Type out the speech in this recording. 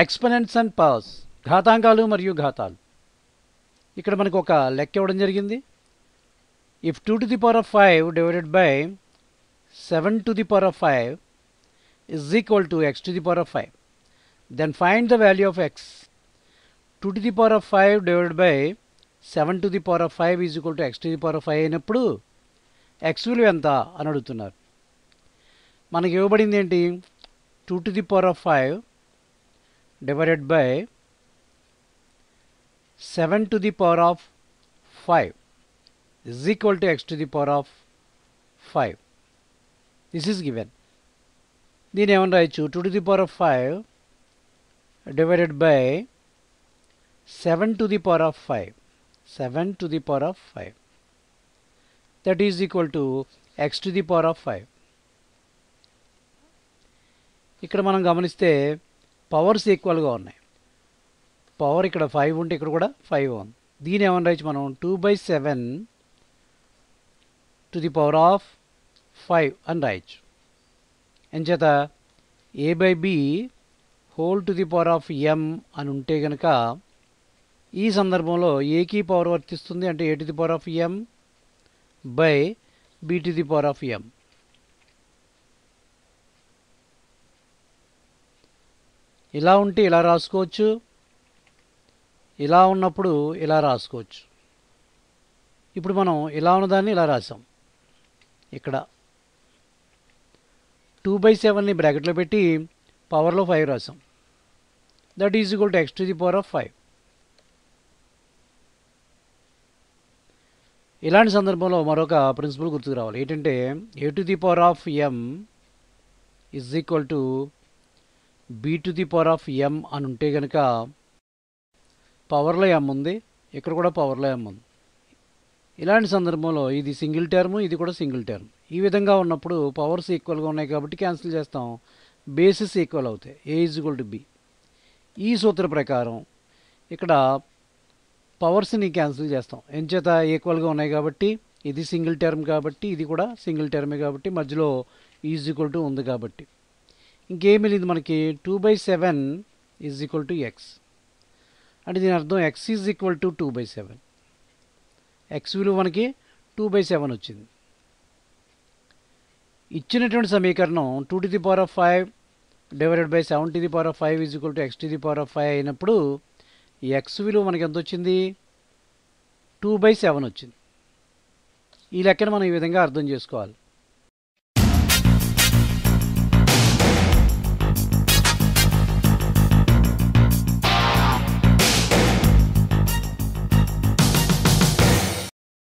ఎక్స్పెనెంట్స్ and powers, ఘాతాంకాలు మరియు ఘాతాలు. ఇక్కడ మనకు ఒక లెక్క ఇవ్వడం జరిగింది. If 2 to the power of 5 divided by 7 to the power of 5 is equal to x to the power of 5, then find the value of x. 2 to the power of 5 divided by 7 to the power of 5 is equal to x to the power of 5 అయినప్పుడు x విలువ ఎంత అని అడుగుతున్నారు. మనకి ఇవ్వబడింది ఏంటి? 2 to the power of 5 divided by 7 to the power of 5 is equal to x to the power of 5. This is given. దీని ఏమని రాయొచ్చు? 2 to the power of 5 divided by 7 to the power of 5. 7 to the power of 5. That is equal to x to the power of 5. ఇక్కడ మనం గమనిస్తే powers ఈక్వల్గా ఉన్నాయి. Power ఇక్కడ 5 ఉంటే ఇక్కడ కూడా 5 ఉంది. దీని ఏమని రాయొచ్చు మనం? 2/7 to the power of 5 అని రాయొచ్చు. ఎంచేత a/b whole to the power of m అని ఉంటే కనుక ఈ సందర్భంలో ఏకి పవర్ వర్తిస్తుంది, అంటే a to the power of m by b to the power of m. ఇలా ఉంటే ఇలా రాసుకోవచ్చు, ఇలా ఉన్నప్పుడు ఇలా రాసుకోవచ్చు. ఇప్పుడు మనం ఇలా ఉన్నదాన్ని ఇలా రాసాం. ఇక్కడ 2/7ని బ్రాకెట్లో పెట్టి పవర్లో 5 రాసాం. That is equal to x to the power of 5. ఇలాంటి సందర్భంలో మరొక ప్రిన్సిపల్ గుర్తుకు రావాలి. ఏంటంటే a to the power of m is equal to b to the power of m అని ఉంటే కనుక పవర్లో m ఉంది, ఇక్కడ కూడా పవర్లో m ఉంది. ఇలాంటి సందర్భంలో ఇది సింగిల్ టర్మ్, ఇది కూడా సింగిల్ టర్మ్. ఈ విధంగా ఉన్నప్పుడు పవర్స్ ఈక్వల్గా ఉన్నాయి కాబట్టి క్యాన్సిల్ చేస్తాం, బేసిస్ ఈక్వల్ అవుతాయి. a is equal to b. ఈ సూత్ర ప్రకారం ఇక్కడ పవర్స్ని క్యాన్సిల్ చేస్తాం. ఎంచేత ఈక్వల్గా ఉన్నాయి కాబట్టి, ఇది సింగిల్ టర్మ్ కాబట్టి, ఇది కూడా సింగిల్ టర్మే కాబట్టి, మధ్యలో ఈజ్ ఈక్వల్ టు ఉంది కాబట్టి ఇంకేం మిగిలింది మనకి? 2/7 ఈజ్ ఈక్వల్ టు x. అంటే దీని అర్థం x is equal to 2/7. x విలువ మనకి 2/7 వచ్చింది. ఇచ్చినటువంటి సమీకరణం 2 to the power of 5 divided by 7 to the power of 5 is equal to x to the power of 5 అయినప్పుడు ఈ x విలువ మనకి ఎంత వచ్చింది? 2/7 వచ్చింది. ఈ లెక్కను మనం ఈ విధంగా అర్థం చేసుకోవాలి.